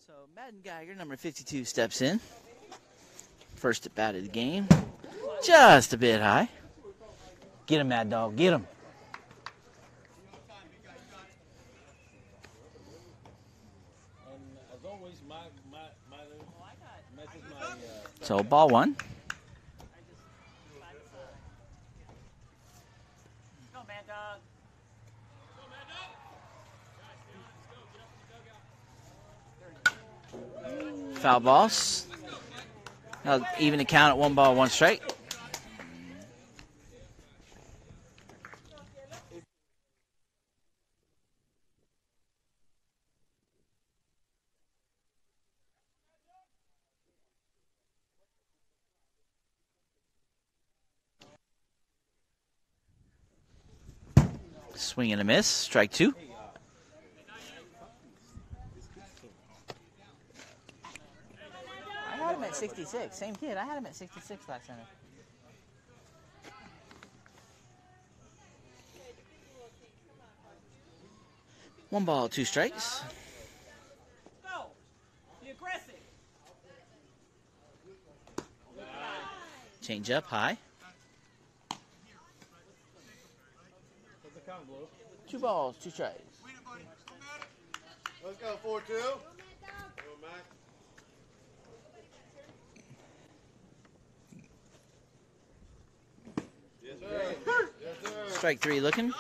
So Madden Geiger, number 52, steps in. First at bat of the game. Just a bit high. Get him, Mad Dog. Get him. And as always, my So ball one. Go, Mad Dog. Foul balls. Now even the count at 1 ball, 1 strike. Swing and a miss. Strike 2. I had him at 66. Same kid. I had him at 66 last inning. One ball, 2 strikes. Go. Be aggressive. Change up high. 2 balls, 2 strikes. Let's go, 4-2. Go, Mac. Yes, sir. Yes, sir. Strike 3 looking.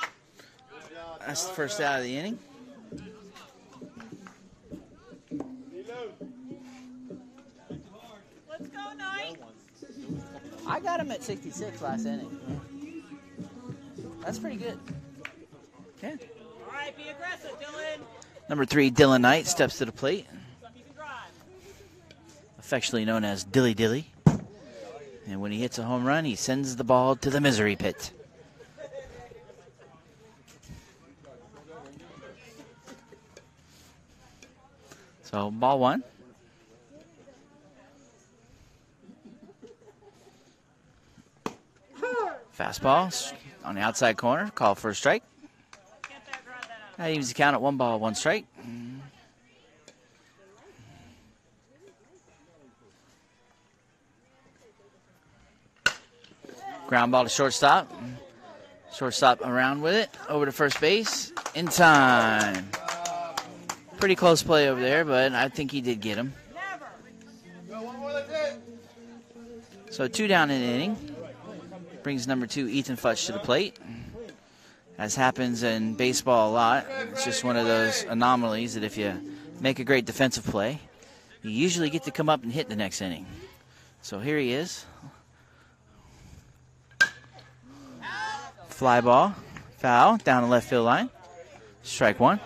That's the first out of the inning. Let's go, Knight. I got him at 66 last inning. That's pretty good. Yeah. All right, be aggressive, Dylan. Number 3, Dylan Knight, steps to the plate. You can drive. Affectionately known as Dilly Dilly. And when he hits a home run, he sends the ball to the misery pit. So, ball 1. Fastball on the outside corner, call for a strike. That evens the count at 1 ball, 1 strike. Ground ball to shortstop. Shortstop around with it. Over to first base. In time. Pretty close play over there, but I think he did get him. Go, one more, that's it. So 2 down in the inning. Brings number 2, Ethan Futch, to the plate. As happens in baseball a lot, it's just one of those anomalies that if you make a great defensive play, you usually get to come up and hit the next inning. So here he is. Fly ball, foul, down the left field line. Strike 1.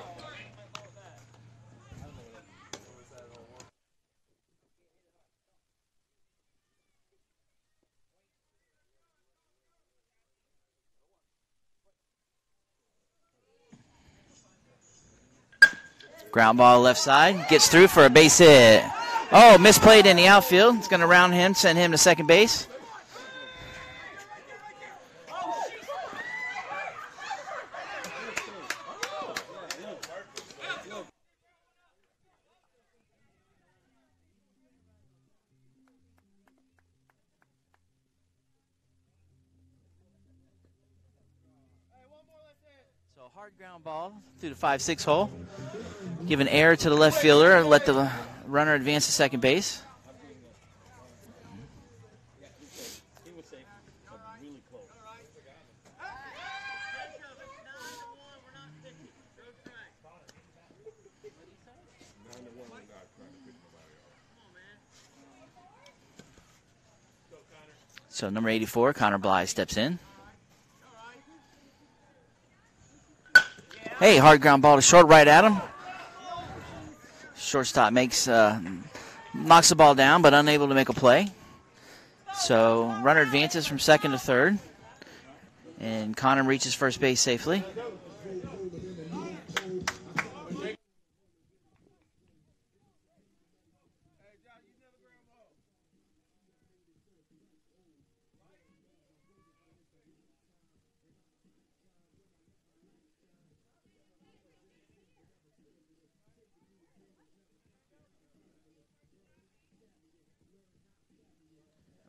Ground ball left side. Gets through for a base hit. Oh, misplayed in the outfield. It's going to round him, send him to second base. So hard ground ball through the 5-6 hole. Give an error to the left fielder and let the runner advance to second base. He was safe, but really close. So number 84, Connor Bly, steps in. Hey, hard ground ball to short, right at him. Shortstop knocks the ball down, but unable to make a play. So runner advances from second to third, and Connor reaches first base safely.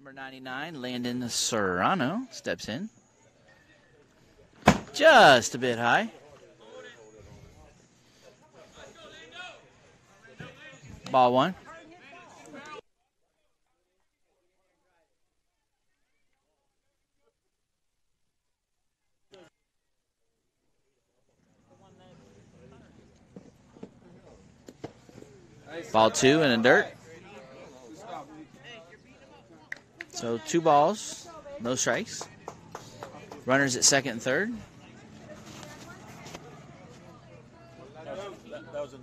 Number 99, Landon Serrano, steps in. Just a bit high. Ball one. Ball two in the dirt. So 2 balls, no strikes. Runners at second and third. That was a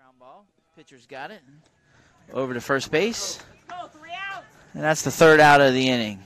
Ground ball. Pitcher's got it. Over to first base. And that's the 3rd out of the inning.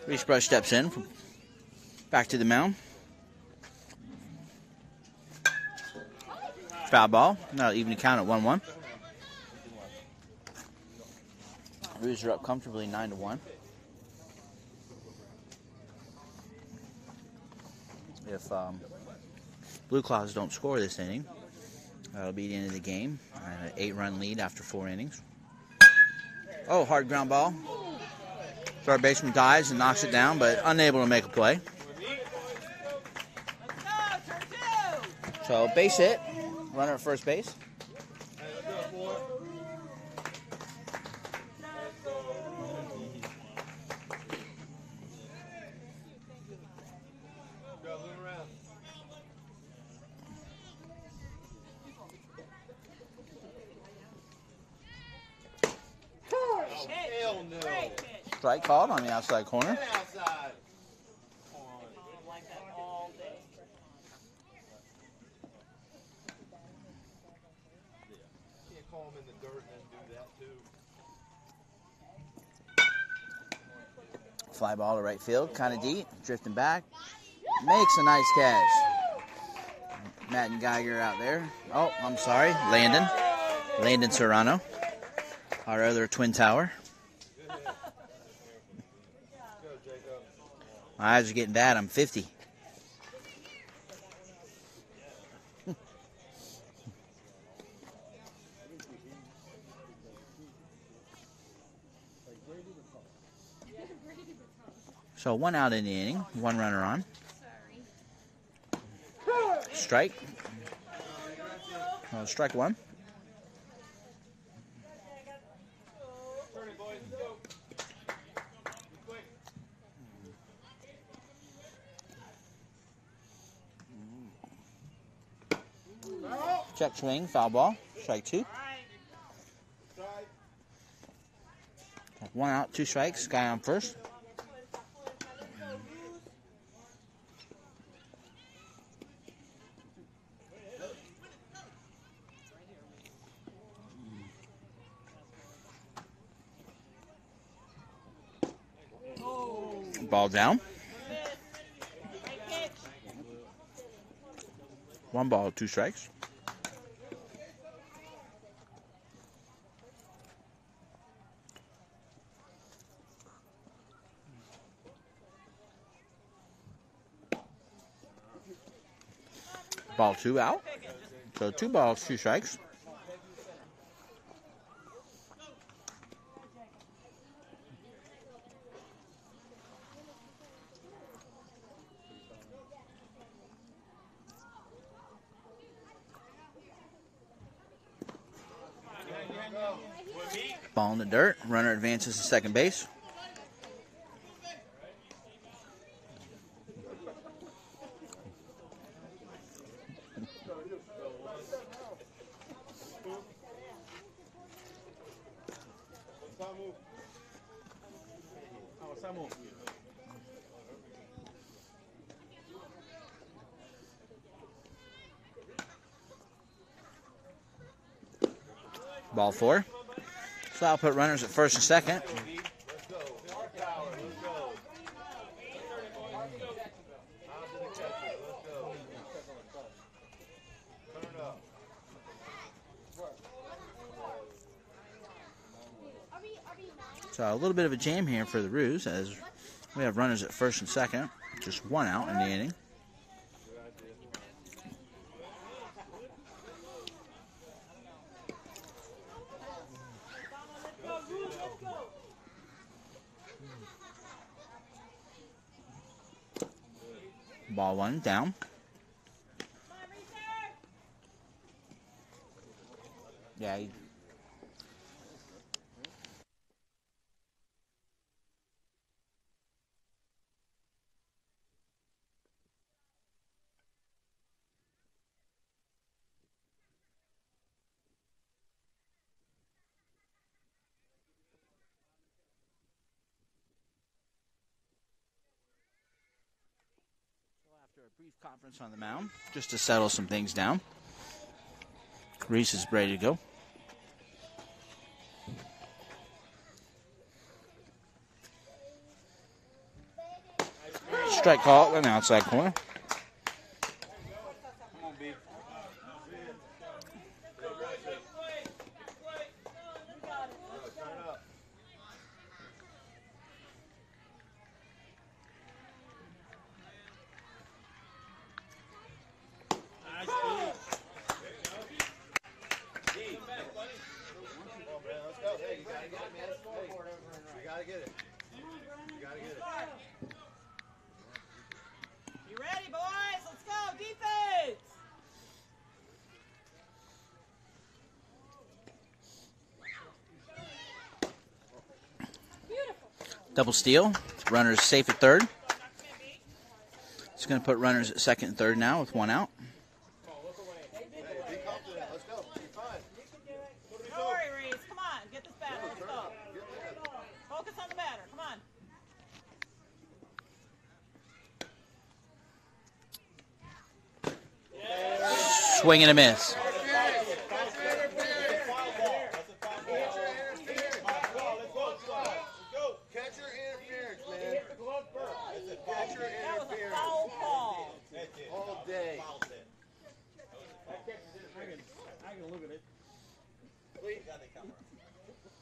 Reese Brush steps in. Back to the mound. Foul ball. Now even to count at 1-1. Roos are up comfortably 9-1. If Blueclaws don't score this inning, that'll be the end of the game. An 8-run lead after 4 innings. Oh, hard ground ball. Third baseman dives and knocks it down, but unable to make a play. So base hit. Runner at first base. Strike called on the outside corner. Fly ball to right field, kind of deep, drifting back. makes a nice catch. Matt and Geiger out there. Oh, I'm sorry. Landon Serrano, our other twin tower. My eyes are getting bad. I'm 50. So 1 out in the inning, 1 runner on. Strike. Strike 1. Check swing, foul ball. Strike 2. 1 out, 2 strikes. Guy on first. Ball down. 1 ball, 2 strikes. Ball 2 out. So 2 balls, 2 strikes. Ball in the dirt. Runner advances to second base. Ball 4. So I'll put runners at first and second. So a little bit of a jam here for the Roos as we have runners at first and second. Just 1 out in the inning. Ball 1 down. Yeah. After a brief conference on the mound, just to settle some things down, Reese is ready to go. Strike call on the outside corner. You ready, boys? Let's go, defense! Double steal. Runners safe at third. It's going to put runners at second and third now with 1 out. Don't worry, Reese. Come on, get this batter. Let's go. Focus on the batter. Come on. Swing and a miss. Catcher interference, man. Catcher That was a interference. foul call. I can look at it.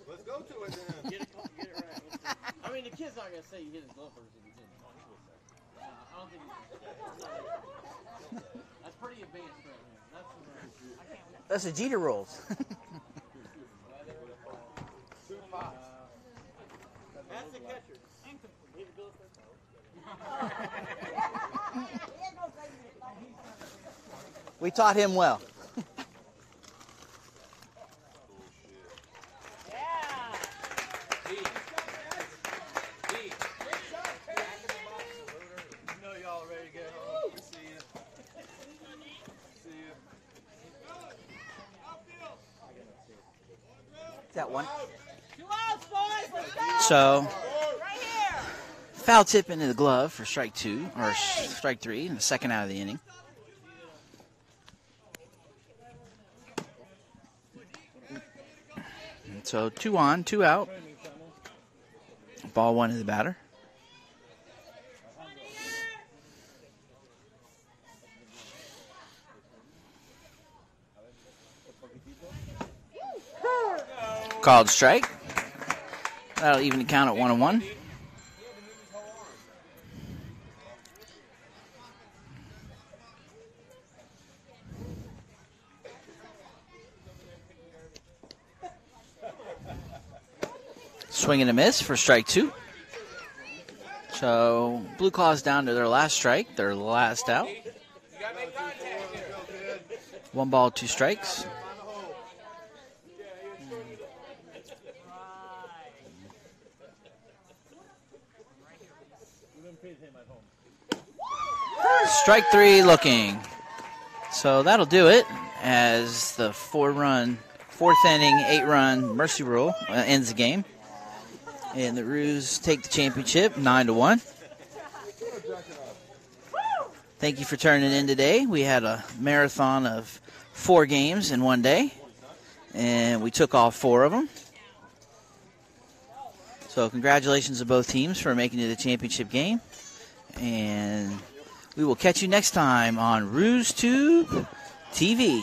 Let's go to it then. Get it right. I mean, the kid's not gonna say you hit his glove first if he didn't. I don't think that's pretty advanced right now. That's the Jeter rules. That's the catcher. We taught him well. That one. 2 outs, boys. Let's go. So, Right here. foul tip into the glove for strike 2, or strike 3, in the second out of the inning. And so 2 on, 2 out. Ball 1 to the batter. Called strike. That'll even the count at 1-1. Swing and a miss for strike 2. So Blueclaws down to their last strike, their last out. 1 ball, 2 strikes. Strike 3 looking. So that'll do it as the 4-run, 4th inning, 8-run mercy rule ends the game. And the Roos take the championship 9-1. Thank you for turning in today. We had a marathon of 4 games in one day, and we took all 4 of them. So congratulations to both teams for making it to the championship game. And we will catch you next time on Roos Tube TV.